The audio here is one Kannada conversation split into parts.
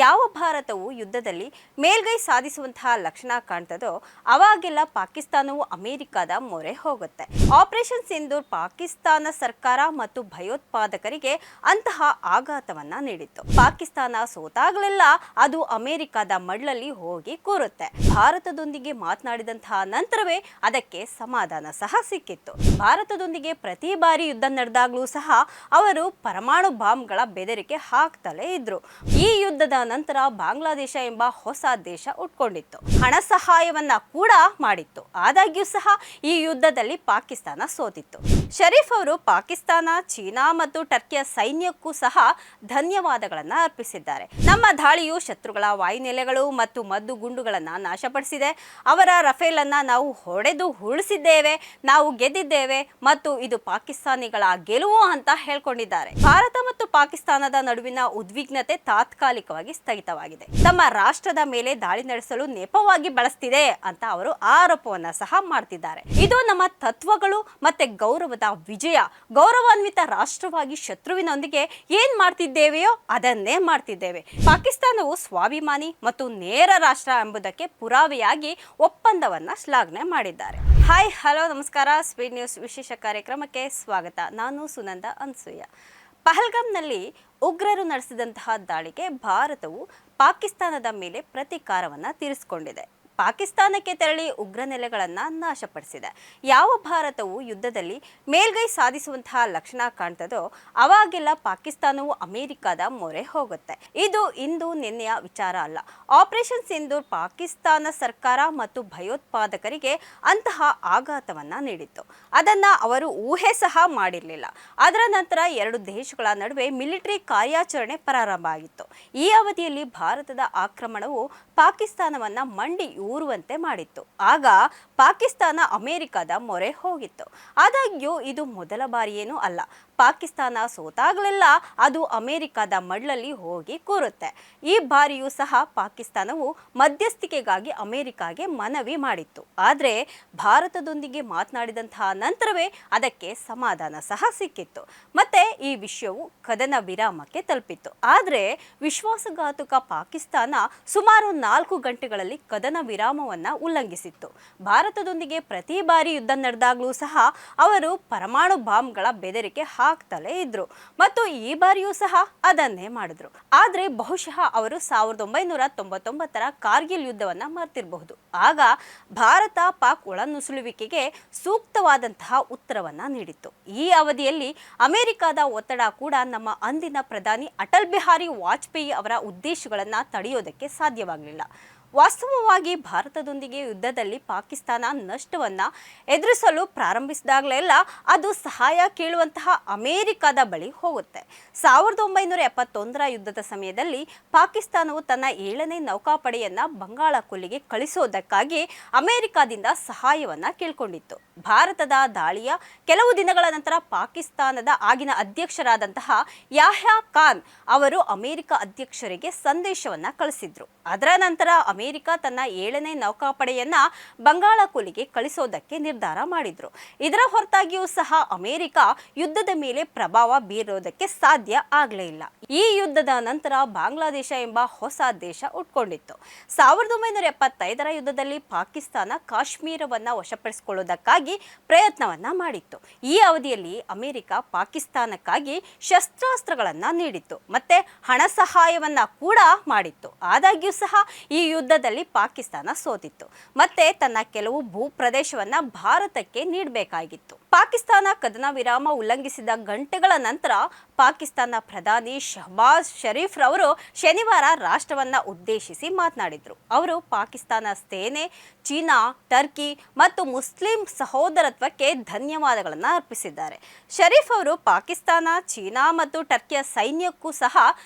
ಯಾವ ಭಾರತವು ಯುದ್ಧದಲ್ಲಿ ಮೇಲ್ಗೈ ಸಾಧಿಸುವಂತಹ ಲಕ್ಷಣ ಕಾಣ್ತದೋ ಅವಾಗೆಲ್ಲ ಪಾಕಿಸ್ತಾನವು ಅಮೆರಿಕದ ಮೊರೆ ಹೋಗುತ್ತೆ. ಆಪರೇಷನ್ ಸಿಂಧೂರ್ ಪಾಕಿಸ್ತಾನ ಸರ್ಕಾರ ಮತ್ತು ಭಯೋತ್ಪಾದಕರಿಗೆ ಅಂತಹ ಆಘಾತವನ್ನ ನೀಡಿತ್ತು. ಪಾಕಿಸ್ತಾನ ಸೋತಾಗಲೆಲ್ಲ ಅದು ಅಮೆರಿಕದ ಮಡ್ಲಲ್ಲಿ ಹೋಗಿ ಕೂರುತ್ತೆ. ಭಾರತದೊಂದಿಗೆ ಮಾತನಾಡಿದಂತಹ ನಂತರವೇ ಅದಕ್ಕೆ ಸಮಾಧಾನ ಸಹ ಸಿಕ್ಕಿತ್ತು. ಭಾರತದೊಂದಿಗೆ ಪ್ರತಿ ಬಾರಿ ಯುದ್ಧ ನಡೆದಾಗಲೂ ಸಹ ಅವರು ಪರಮಾಣು ಬಾಂಬ್ಗಳ ಬೆದರಿಕೆ ಹಾಕ್ತಲೇ ಇದ್ರು. ಈ ಯುದ್ಧದ ನಂತರ ಬಾಂಗ್ಲಾದೇಶ ಎಂಬ ಹೊಸ ದೇಶ ಉಟ್ಕೊಂಡಿತ್ತು. ಹಣ ಸಹಾಯವನ್ನ ಕೂಡ ಮಾಡಿತ್ತು. ಆದಾಗ್ಯೂ ಸಹ ಈ ಯುದ್ಧದಲ್ಲಿ ಪಾಕಿಸ್ತಾನ ಸೋತಿತ್ತು. ಶರೀಫ್ ಅವರು ಪಾಕಿಸ್ತಾನ, ಚೀನಾ ಮತ್ತು ಟರ್ಕಿಯ ಸೈನ್ಯಕ್ಕೂ ಸಹ ಧನ್ಯವಾದಗಳನ್ನ ಅರ್ಪಿಸಿದ್ದಾರೆ. ನಮ್ಮ ದಾಳಿಯು ಶತ್ರುಗಳ ವಾಯುನೆಲೆಗಳು ಮತ್ತು ಮದ್ದು ಗುಂಡುಗಳನ್ನ ನಾಶಪಡಿಸಿದೆ. ಅವರ ರಫೇಲ್ ಅನ್ನ ನಾವು ಹೊಡೆದು ಉಳಿಸಿದ್ದೇವೆ, ನಾವು ಗೆದ್ದಿದ್ದೇವೆ ಮತ್ತು ಇದು ಪಾಕಿಸ್ತಾನಿಗಳ ಗೆಲುವು ಅಂತ ಹೇಳ್ಕೊಂಡಿದ್ದಾರೆ. ಭಾರತ ಮತ್ತು ಪಾಕಿಸ್ತಾನದ ನಡುವಿನ ಉದ್ವಿಗ್ನತೆ ತಾತ್ಕಾಲಿಕವಾಗಿ ಸ್ಥಗಿತವಾಗಿದೆ. ತಮ್ಮ ರಾಷ್ಟ್ರದ ಮೇಲೆ ದಾಳಿ ನಡೆಸಲು ನೆಪವಾಗಿ ಬಳಸ್ತಿದೆ ಅಂತ ಅವರು ಆರೋಪವನ್ನ ಸಹ ಮಾಡ್ತಿದ್ದಾರೆ. ಇದು ನಮ್ಮ ತತ್ವಗಳು ಮತ್ತೆ ಗೌರವದ ವಿಜಯ. ಗೌರವಾನ್ವಿತ ರಾಷ್ಟ್ರವಾಗಿ ಶತ್ರುವಿನೊಂದಿಗೆ ಏನ್ ಮಾಡ್ತಿದ್ದೇವೆಯೋ ಅದನ್ನೇ ಮಾಡ್ತಿದ್ದೇವೆ. ಪಾಕಿಸ್ತಾನವು ಸ್ವಾಭಿಮಾನಿ ಮತ್ತು ನೇರ ರಾಷ್ಟ್ರ ಎಂಬುದಕ್ಕೆ ಪುರಾವೆಯಾಗಿ ಒಪ್ಪಂದವನ್ನ ಶ್ಲಾಘನೆ ಮಾಡಿದ್ದಾರೆ. ಹಾಯ್ ಹಲೋ ನಮಸ್ಕಾರ, ಸ್ಪೀಡ್ ನ್ಯೂಸ್ ವಿಶೇಷ ಕಾರ್ಯಕ್ರಮಕ್ಕೆ ಸ್ವಾಗತ. ನಾನು ಸುನಂದ ಅನ್ಸೂಯ. ಪಹಲ್ಗಾಮ್ನಲ್ಲಿ ಉಗ್ರರು ನಡೆಸಿದಂತಹ ದಾಳಿಗೆ ಭಾರತವು ಪಾಕಿಸ್ತಾನದ ಮೇಲೆ ಪ್ರತೀಕಾರವನ್ನು ತೀರಿಸಿಕೊಂಡಿದೆ. ಪಾಕಿಸ್ತಾನಕ್ಕೆ ತೆರಳಿ ಉಗ್ರ ನೆಲೆಗಳನ್ನು ನಾಶಪಡಿಸಿದೆ. ಯಾವ ಭಾರತವು ಯುದ್ಧದಲ್ಲಿ ಮೇಲ್ಗೈ ಸಾಧಿಸುವಂತಹ ಲಕ್ಷಣ ಕಾಣ್ತದೋ ಅವಾಗೆಲ್ಲ ಪಾಕಿಸ್ತಾನವು ಅಮೆರಿಕದ ಮೊರೆ ಹೋಗುತ್ತೆ. ಇದು ಇಂದು ನಿನ್ನೆಯ ವಿಚಾರ ಅಲ್ಲ. ಆಪರೇಷನ್ ಸಿಂಧೂರ್ ಪಾಕಿಸ್ತಾನ ಸರ್ಕಾರ ಮತ್ತು ಭಯೋತ್ಪಾದಕರಿಗೆ ಅಂತಹ ಆಘಾತವನ್ನ ನೀಡಿತ್ತು. ಅದನ್ನ ಅವರು ಊಹೆ ಸಹ ಮಾಡಿರಲಿಲ್ಲ. ಅದರ ನಂತರ ಎರಡು ದೇಶಗಳ ನಡುವೆ ಮಿಲಿಟರಿ ಕಾರ್ಯಾಚರಣೆ ಪ್ರಾರಂಭ ಆಗಿತ್ತು. ಈ ಅವಧಿಯಲ್ಲಿ ಭಾರತದ ಆಕ್ರಮಣವು ಪಾಕಿಸ್ತಾನವನ್ನ ಮಂಡಿ ಊರುವಂತೆ ಮಾಡಿತ್ತು. ಆಗ ಪಾಕಿಸ್ತಾನ ಅಮೆರಿಕದ ಮೊರೆ ಹೋಗಿತ್ತು. ಆದಾಗ್ಯೂ ಇದು ಮೊದಲ ಬಾರಿಯೇನೂ ಅಲ್ಲ. ಪಾಕಿಸ್ತಾನ ಸೋತಾಗಲೆಲ್ಲ ಅದು ಅಮೆರಿಕದ ಮಡ್ಲಲ್ಲಿ ಹೋಗಿ ಕೂರುತ್ತೆ. ಈ ಬಾರಿಯೂ ಸಹ ಪಾಕಿಸ್ತಾನವು ಮಧ್ಯಸ್ಥಿಕೆಗಾಗಿ ಅಮೆರಿಕಾಗೆ ಮನವಿ ಮಾಡಿತ್ತು. ಆದರೆ ಭಾರತದೊಂದಿಗೆ ಮಾತನಾಡಿದಂತಹ ನಂತರವೇ ಅದಕ್ಕೆ ಸಮಾಧಾನ ಸಹ ಸಿಕ್ಕಿತ್ತು. ಮತ್ತೆ ಈ ವಿಷಯವು ಕದನ ವಿರಾಮಕ್ಕೆ ತಲುಪಿತ್ತು. ಆದರೆ ವಿಶ್ವಾಸಘಾತುಕ ಪಾಕಿಸ್ತಾನ ಸುಮಾರು 4 ಗಂಟೆಗಳಲ್ಲಿ ಕದನ ವಿರಾಮವನ್ನು ಉಲ್ಲಂಘಿಸಿತ್ತು. ಭಾರತದೊಂದಿಗೆ ಪ್ರತಿ ಬಾರಿ ಯುದ್ಧ ನಡೆದಾಗಲೂ ಸಹ ಅವರು ಪರಮಾಣು ಬಾಂಬ್ಗಳ ಬೆದರಿಕೆ ಹಾಕ್ತಲೇ ಇದ್ರು ಮತ್ತು ಈ ಬಾರಿಯೂ ಸಹ ಅದನ್ನೇ ಮಾಡಿದ್ರು. ಆದ್ರೆ ಬಹುಶಃ ಅವರು 1999ರ ಕಾರ್ಗಿಲ್ ಯುದ್ಧವನ್ನ ಮರ್ತಿರಬಹುದು. ಆಗ ಭಾರತ ಪಾಕ್ ಒಳನುಸುಳುವಿಕೆಗೆ ಸೂಕ್ತವಾದಂತಹ ಉತ್ತರವನ್ನ ನೀಡಿತ್ತು. ಈ ಅವಧಿಯಲ್ಲಿ ಅಮೆರಿಕದ ಒತ್ತಡ ಕೂಡ ನಮ್ಮ ಅಂದಿನ ಪ್ರಧಾನಿ ಅಟಲ್ ಬಿಹಾರಿ ವಾಜಪೇಯಿ ಅವರ ಉದ್ದೇಶಗಳನ್ನ ತಡೆಯೋದಕ್ಕೆ ಸಾಧ್ಯವಾಗಲಿಲ್ಲ. ವಾಸ್ತವವಾಗಿ ಭಾರತದೊಂದಿಗೆ ಯುದ್ಧದಲ್ಲಿ ಪಾಕಿಸ್ತಾನ ನಷ್ಟವನ್ನ ಎದುರಿಸಲು ಪ್ರಾರಂಭಿಸಿದಾಗಲೆಲ್ಲ ಅದು ಸಹಾಯ ಕೇಳುವಂತಹ ಅಮೆರಿಕದ ಬಳಿ ಹೋಗುತ್ತೆ. 1971ರ ಯುದ್ಧದ ಸಮಯದಲ್ಲಿ ಪಾಕಿಸ್ತಾನವು ತನ್ನ 7ನೇ ನೌಕಾಪಡೆಯನ್ನ ಬಂಗಾಳ ಕೊಲ್ಲಿಗೆ ಕಳಿಸೋದಕ್ಕಾಗಿ ಅಮೆರಿಕದಿಂದ ಸಹಾಯವನ್ನ ಕೇಳ್ಕೊಂಡಿತ್ತು. ಭಾರತದ ದಾಳಿಯ ಕೆಲವು ದಿನಗಳ ನಂತರ ಪಾಕಿಸ್ತಾನದ ಆಗಿನ ಅಧ್ಯಕ್ಷರಾದಂತಹ ಯಾಹ್ಯಾ ಖಾನ್ ಅವರು ಅಮೆರಿಕ ಅಧ್ಯಕ್ಷರಿಗೆ ಸಂದೇಶವನ್ನ ಕಳಿಸಿದ್ರು. ಅದರ ನಂತರ ಅಮೆರಿಕ ತನ್ನ 7ನೇ ನೌಕಾಪಡೆಯನ್ನ ಬಂಗಾಳ ಕೊಲ್ಲಿಗೆ ಕಳಿಸೋದಕ್ಕೆ ನಿರ್ಧಾರ ಮಾಡಿದ್ರು. ಇದರ ಹೊರತಾಗಿಯೂ ಸಹ ಅಮೆರಿಕ ಯುದ್ಧದ ಮೇಲೆ ಪ್ರಭಾವ ಬೀರೋದಕ್ಕೆ ಸಾಧ್ಯ ಆಗಲೇ ಇಲ್ಲ. ಈ ಯುದ್ಧದ ನಂತರ ಬಾಂಗ್ಲಾದೇಶ ಎಂಬ ಹೊಸ ದೇಶ ಉಟ್ಕೊಂಡಿತ್ತು. 1975ರ ಯುದ್ಧದಲ್ಲಿ ಪಾಕಿಸ್ತಾನ ಕಾಶ್ಮೀರವನ್ನ ವಶಪಡಿಸಿಕೊಳ್ಳುವುದಕ್ಕಾಗಿ ಪ್ರಯತ್ನವನ್ನ ಮಾಡಿತ್ತು. ಈ ಅವಧಿಯಲ್ಲಿ ಅಮೆರಿಕ ಪಾಕಿಸ್ತಾನಕ್ಕಾಗಿ ಶಸ್ತ್ರಾಸ್ತ್ರಗಳನ್ನ ನೀಡಿತ್ತು ಮತ್ತೆ ಹಣ ಸಹಾಯವನ್ನ ಕೂಡ ಮಾಡಿತ್ತು. ಆದಾಗ್ಯೂ ಸಹ ಈ ಯುದ್ಧದಲ್ಲಿ ಪಾಕಿಸ್ತಾನ ಸೋತಿತ್ತು ಮತ್ತೆ ತನ್ನ ಕೆಲವು ಭೂ ಪ್ರದೇಶವನ್ನ ಭಾರತಕ್ಕೆ ನೀಡಬೇಕಾಗಿತ್ತು. ಪಾಕಿಸ್ತಾನ ಕದನ ವಿರಾಮ ಉಲ್ಲಂಘಿಸಿದ ಗಂಟೆಗಳ ನಂತರ ಪಾಕಿಸ್ತಾನ ಪ್ರಧಾನಿ ಶಹಬಾಜ್ ಶರೀಫ್ ರವರು ಶನಿವಾರ ರಾಷ್ಟ್ರವನ್ನ ಉದ್ದೇಶಿಸಿ ಮಾತನಾಡಿದ್ರು. ಅವರು ಪಾಕಿಸ್ತಾನ ಸೇನೆ, ಚೀನಾ, ಟರ್ಕಿ ಮತ್ತು ಮುಸ್ಲಿಂ ಸಹೋದರತ್ವಕ್ಕೆ ಧನ್ಯವಾದಗಳನ್ನು ಅರ್ಪಿಸಿದ್ದಾರೆ. ಶರೀಫ್ ಅವರು ಪಾಕಿಸ್ತಾನ, ಚೀನಾ ಮತ್ತು ಟರ್ಕಿಯ ಸೈನ್ಯಕ್ಕೂ ಸಹ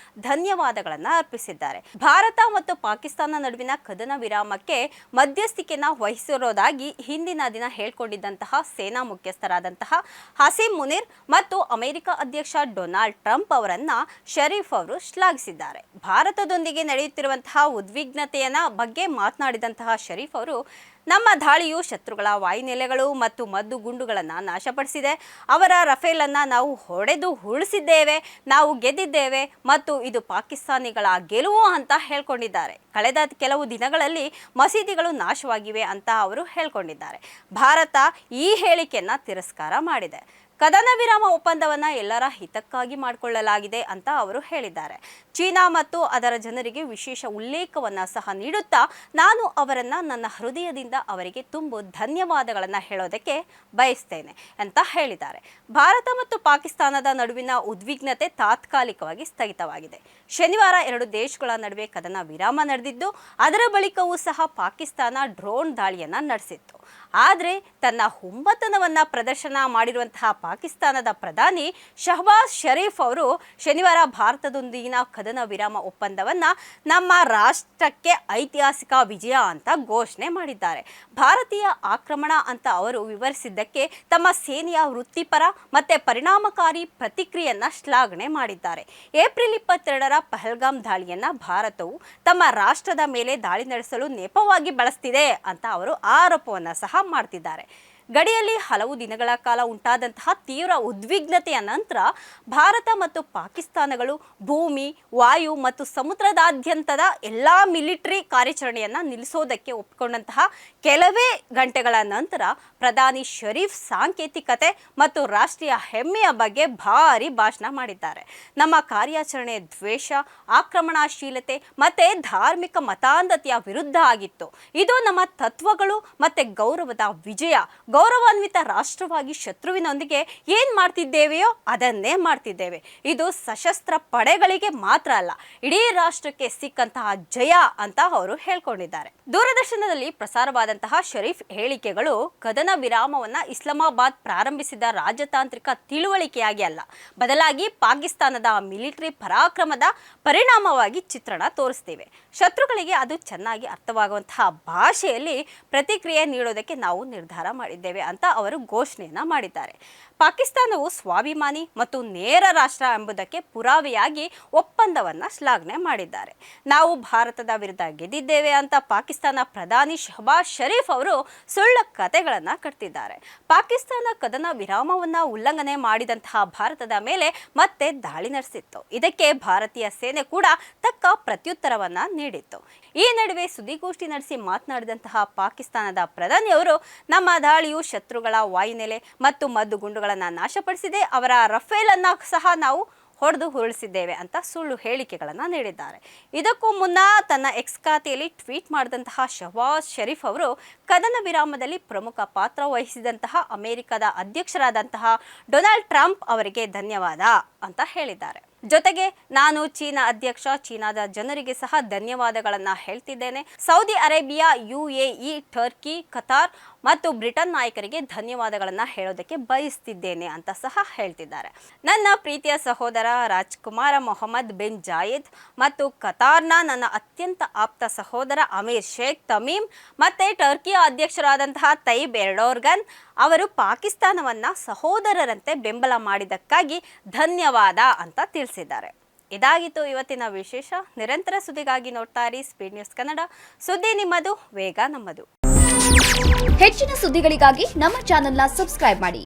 ಧನ್ಯವಾದಗಳನ್ನು ಅರ್ಪಿಸಿದ್ದಾರೆ. ಭಾರತ ಮತ್ತು ಪಾಕಿಸ್ತಾನ ನಡುವಿನ ಕದನ ವಿರಾಮಕ್ಕೆ ಮಧ್ಯಸ್ಥಿಕೆಯನ್ನು ವಹಿಸಿರೋದಾಗಿ ಹಿಂದಿನ ದಿನ ಹೇಳ್ಕೊಂಡಿದ್ದಂತಹ ಸೇನಾ ಮುಖ್ಯಸ್ಥರಾದಂತಹ ಹಸೀಮ್ ಮುನೀರ್ ಮತ್ತು ಅಮೆರಿಕ ಅಧ್ಯಕ್ಷ ಡೊನಾಲ್ಡ್ ಟ್ರಂಪ್ ಅವರನ್ನ ಶರೀಫ್ ಅವರು ಶ್ಲಾಘಿಸಿದ್ದಾರೆ. ಭಾರತದೊಂದಿಗೆ ನಡೆಯುತ್ತಿರುವಂತಹ ಉದ್ವಿಗ್ನತೆಯ ಬಗ್ಗೆ ಮಾತನಾಡಿದಂತಹ ಶರೀಫ್ ಅವರು ನಮ್ಮ ದಾಳಿಯು ಶತ್ರುಗಳ ವಾಯುನೆಲೆಗಳು ಮತ್ತು ಮದ್ದು ಗುಂಡುಗಳನ್ನು ನಾಶಪಡಿಸಿದೆ. ಅವರ ರಫೇಲ್ ಅನ್ನು ನಾವು ಹೊಡೆದು ಉರುಳಿಸಿದ್ದೇವೆ, ನಾವು ಗೆದ್ದಿದ್ದೇವೆ ಮತ್ತು ಇದು ಪಾಕಿಸ್ತಾನಿಗಳ ಗೆಲುವು ಅಂತ ಹೇಳ್ಕೊಂಡಿದ್ದಾರೆ. ಕಳೆದ ಕೆಲವು ದಿನಗಳಲ್ಲಿ ಮಸೀದಿಗಳು ನಾಶವಾಗಿವೆ ಅಂತ ಅವರು ಹೇಳ್ಕೊಂಡಿದ್ದಾರೆ. ಭಾರತ ಈ ಹೇಳಿಕೆಯನ್ನ ತಿರಸ್ಕಾರ ಮಾಡಿದೆ. ಕದನ ವಿರಾಮ ಒಪ್ಪಂದವನ್ನು ಎಲ್ಲರ ಹಿತಕ್ಕಾಗಿ ಮಾಡಿಕೊಳ್ಳಲಾಗಿದೆ ಅಂತ ಅವರು ಹೇಳಿದ್ದಾರೆ. ಚೀನಾ ಮತ್ತು ಅದರ ಜನರಿಗೆ ವಿಶೇಷ ಉಲ್ಲೇಖವನ್ನು ಸಹ ನೀಡುತ್ತಾ ನಾನು ಅವರನ್ನು ನನ್ನ ಹೃದಯದಿಂದ ಅವರಿಗೆ ತುಂಬು ಧನ್ಯವಾದಗಳನ್ನು ಹೇಳೋದಕ್ಕೆ ಬಯಸ್ತೇನೆ ಅಂತ ಹೇಳಿದ್ದಾರೆ. ಭಾರತ ಮತ್ತು ಪಾಕಿಸ್ತಾನದ ನಡುವಿನ ಉದ್ವಿಗ್ನತೆ ತಾತ್ಕಾಲಿಕವಾಗಿ ಸ್ಥಗಿತವಾಗಿದೆ. ಶನಿವಾರ ಎರಡು ದೇಶಗಳ ನಡುವೆ ಕದನ ವಿರಾಮ ನಡೆದಿದ್ದು, ಅದರ ಬಳಿಕವೂ ಸಹ ಪಾಕಿಸ್ತಾನ ಡ್ರೋನ್ ದಾಳಿಯನ್ನು ನಡೆಸಿತ್ತು. ಆದರೆ ತನ್ನ ಹುಂಬತನವನ್ನು ಪ್ರದರ್ಶನ ಮಾಡಿರುವಂತಹ ಪಾಕಿಸ್ತಾನದ ಪ್ರಧಾನಿ ಶಹಬಾಜ್ ಶರೀಫ್ ಅವರು ಶನಿವಾರ ಭಾರತದೊಂದಿಗಿನ ಕದನ ವಿರಾಮ ಒಪ್ಪಂದವನ್ನು ನಮ್ಮ ರಾಷ್ಟ್ರಕ್ಕೆ ಐತಿಹಾಸಿಕ ವಿಜಯ ಅಂತ ಘೋಷಣೆ ಮಾಡಿದ್ದಾರೆ. ಭಾರತೀಯ ಆಕ್ರಮಣ ಅಂತ ಅವರು ವಿವರಿಸಿದ್ದಕ್ಕೆ ತಮ್ಮ ಸೇನೆಯ ವೃತ್ತಿಪರ ಮತ್ತು ಪರಿಣಾಮಕಾರಿ ಪ್ರತಿಕ್ರಿಯೆಯನ್ನು ಶ್ಲಾಘನೆ ಮಾಡಿದ್ದಾರೆ. ಏಪ್ರಿಲ್ 22ರ ಪಹಲ್ಗಾಮ್ ದಾಳಿಯನ್ನು ಭಾರತವು ತಮ್ಮ ರಾಷ್ಟ್ರದ ಮೇಲೆ ದಾಳಿ ನಡೆಸಲು ನೆಪವಾಗಿ ಬಳಸ್ತಿದೆ ಅಂತ ಅವರು ಆರೋಪವನ್ನು ಸಹ ಮಾಡ್ತಿದ್ದಾರೆ. ಗಡಿಯಲ್ಲಿ ಹಲವು ದಿನಗಳ ಕಾಲ ಉಂಟಾದಂತಹ ತೀವ್ರ ಉದ್ವಿಗ್ನತೆಯ ನಂತರ ಭಾರತ ಮತ್ತು ಪಾಕಿಸ್ತಾನಗಳು ಭೂಮಿ, ವಾಯು ಮತ್ತು ಸಮುದ್ರದಾದ್ಯಂತದ ಎಲ್ಲ ಮಿಲಿಟರಿ ಕಾರ್ಯಾಚರಣೆಯನ್ನು ನಿಲ್ಲಿಸೋದಕ್ಕೆ ಒಪ್ಪಿಕೊಂಡಂತಹ ಕೆಲವೇ ಗಂಟೆಗಳ ನಂತರ ಪ್ರಧಾನಿ ಶರೀಫ್ ಸಾಂಕೇತಿಕತೆ ಮತ್ತು ರಾಷ್ಟ್ರೀಯ ಹೆಮ್ಮೆಯ ಬಗ್ಗೆ ಭಾರಿ ಭಾಷಣ ಮಾಡಿದ್ದಾರೆ. ನಮ್ಮ ಕಾರ್ಯಾಚರಣೆ ದ್ವೇಷ, ಆಕ್ರಮಣಶೀಲತೆ ಮತ್ತು ಧಾರ್ಮಿಕ ಮತಾಂಧತೆಯ ವಿರುದ್ಧ ಆಗಿತ್ತು. ಇದು ನಮ್ಮ ತತ್ವಗಳು ಮತ್ತು ಗೌರವದ ವಿಜಯ. ಗೌರವಾನ್ವಿತ ರಾಷ್ಟ್ರವಾಗಿ ಶತ್ರುವಿನೊಂದಿಗೆ ಏನು ಮಾಡ್ತಿದ್ದೇವೆಯೋ ಅದನ್ನೇ ಮಾಡ್ತಿದ್ದೇವೆ. ಇದು ಸಶಸ್ತ್ರ ಪಡೆಗಳಿಗೆ ಮಾತ್ರ ಅಲ್ಲ, ಇಡೀ ರಾಷ್ಟ್ರಕ್ಕೆ ಸಿಕ್ಕಂತಹ ಜಯ ಅಂತ ಅವರು ಹೇಳ್ಕೊಂಡಿದ್ದಾರೆ. ದೂರದರ್ಶನದಲ್ಲಿ ಪ್ರಸಾರವಾದಂತಹ ಶರೀಫ್ ಹೇಳಿಕೆಗಳು ಕದನ ವಿರಾಮವನ್ನು ಇಸ್ಲಾಮಾಬಾದ್ ಪ್ರಾರಂಭಿಸಿದ ರಾಜತಾಂತ್ರಿಕ ತಿಳುವಳಿಕೆಯಾಗಿ ಅಲ್ಲ, ಬದಲಾಗಿ ಪಾಕಿಸ್ತಾನದ ಮಿಲಿಟರಿ ಪರಾಕ್ರಮದ ಪರಿಣಾಮವಾಗಿ ಚಿತ್ರಣ ತೋರಿಸ್ತೇವೆ. ಶತ್ರುಗಳಿಗೆ ಅದು ಚೆನ್ನಾಗಿ ಅರ್ಥವಾಗುವಂತಹ ಭಾಷೆಯಲ್ಲಿ ಪ್ರತಿಕ್ರಿಯೆ ನೀಡೋದಕ್ಕೆ ನಾವು ನಿರ್ಧಾರ ಮಾಡಿದ್ದೇವೆ ಅಂತ ಅವರು ಘೋಷಣೆಯನ್ನ ಮಾಡಿದ್ದಾರೆ. ಪಾಕಿಸ್ತಾನವು ಸ್ವಾಭಿಮಾನಿ ಮತ್ತು ನೇರ ರಾಷ್ಟ್ರ ಎಂಬುದಕ್ಕೆ ಪುರಾವೆಯಾಗಿ ಒಪ್ಪಂದವನ್ನು ಶ್ಲಾಘನೆ ಮಾಡಿದ್ದಾರೆ. ನಾವು ಭಾರತದ ವಿರುದ್ಧ ಗೆದ್ದಿದ್ದೇವೆ ಅಂತ ಪಾಕಿಸ್ತಾನ ಪ್ರಧಾನಿ ಶಹಬಾಜ್ ಶರೀಫ್ ಅವರು ಸುಳ್ಳು ಕತೆಗಳನ್ನು ಕಟ್ತಿದ್ದಾರೆ. ಪಾಕಿಸ್ತಾನ ಕದನ ವಿರಾಮವನ್ನು ಉಲ್ಲಂಘನೆ ಮಾಡಿದಂತಹ ಭಾರತದ ಮೇಲೆ ಮತ್ತೆ ದಾಳಿ ನಡೆಸಿತ್ತು. ಇದಕ್ಕೆ ಭಾರತೀಯ ಸೇನೆ ಕೂಡ ತಕ್ಕ ಪ್ರತ್ಯುತ್ತರವನ್ನ ನೀಡಿತ್ತು. ಈ ನಡುವೆ ಸುದ್ದಿಗೋಷ್ಠಿ ನಡೆಸಿ ಮಾತನಾಡಿದಂತಹ ಪಾಕಿಸ್ತಾನದ ಪ್ರಧಾನಿಯವರು ನಮ್ಮ ದಾಳಿಯು ಶತ್ರುಗಳ ವಾಯುನೆಲೆ ಮತ್ತು ಮದ್ದು ಗುಂಡುಗಳನ್ನು ನಾಶಪಡಿಸಿದೆ, ಅವರ ರಫೇಲ್ ಅನ್ನು ಸಹ ನಾವು ಹೊಡೆದು ಉರುಳಿಸಿದ್ದೇವೆ ಅಂತ ಸುಳ್ಳು ಹೇಳಿಕೆಗಳನ್ನು ನೀಡಿದ್ದಾರೆ. ಇದಕ್ಕೂ ಮುನ್ನ ತನ್ನ ಎಕ್ಸ್ ಖಾತೆಯಲ್ಲಿ ಟ್ವೀಟ್ ಮಾಡಿದಂತಹ ಶಹಬಾಜ್ ಶರೀಫ್ ಅವರು ಕದನ ವಿರಾಮದಲ್ಲಿ ಪ್ರಮುಖ ಪಾತ್ರ ವಹಿಸಿದಂತಹ ಅಮೆರಿಕದ ಅಧ್ಯಕ್ಷರಾದಂತಹ ಡೊನಾಲ್ಡ್ ಟ್ರಂಪ್ ಅವರಿಗೆ ಧನ್ಯವಾದ ಅಂತ ಹೇಳಿದ್ದಾರೆ. ಜೊತೆಗೆ ನಾನು ಚೀನಾ ಅಧ್ಯಕ್ಷ, ಚೀನಾದ ಜನರಿಗೆ ಸಹ ಧನ್ಯವಾದಗಳನ್ನು ಹೇಳ್ತಿದ್ದೇನೆ. Saudi Arabia, UAE, Turkey, Qatar ಮತ್ತು ಬ್ರಿಟನ್ ನಾಯಕರಿಗೆ ಧನ್ಯವಾದಗಳನ್ನು ಹೇಳೋದಕ್ಕೆ ಬಯಸ್ತಿದ್ದೇನೆ ಅಂತ ಸಹ ಹೇಳ್ತಿದ್ದಾರೆ. ನನ್ನ ಪ್ರೀತಿಯ ಸಹೋದರ ರಾಜ್ಕುಮಾರ ಮೊಹಮ್ಮದ್ ಬಿನ್ ಜಾಯೆದ್ ಮತ್ತು ಕತಾರ್ನ ನನ್ನ ಅತ್ಯಂತ ಆಪ್ತ ಸಹೋದರ ಅಮೀರ್ ಶೇಖ್ ತಮೀಮ್ ಮತ್ತು ಟರ್ಕಿಯ ಅಧ್ಯಕ್ಷರಾದಂತಹ ತೈಬ್ ಎರ್ಡೋಗನ್ ಅವರು ಪಾಕಿಸ್ತಾನವನ್ನು ಸಹೋದರರಂತೆ ಬೆಂಬಲ ಮಾಡಿದ್ದಕ್ಕಾಗಿ ಧನ್ಯವಾದ ಅಂತ ತಿಳಿಸಿದ್ದಾರೆ. ಇದಾಗಿತ್ತು ಇವತ್ತಿನ ವಿಶೇಷ. ನಿರಂತರ ಸುದ್ದಿಗಾಗಿ ನೋಡ್ತಾ ಇರಿ ಸ್ಪೀಡ್ ನ್ಯೂಸ್ ಕನ್ನಡ. ಸುದ್ದಿ ನಿಮ್ಮದು, ವೇಗ ನಮ್ಮದು. ಹೆಚ್ಚಿನ ಸುದ್ದಿಗಳಿಗಾಗಿ ನಮ್ಮ ಚಾನೆಲ್ನ ಸಬ್ಸ್ಕ್ರೈಬ್ ಮಾಡಿ.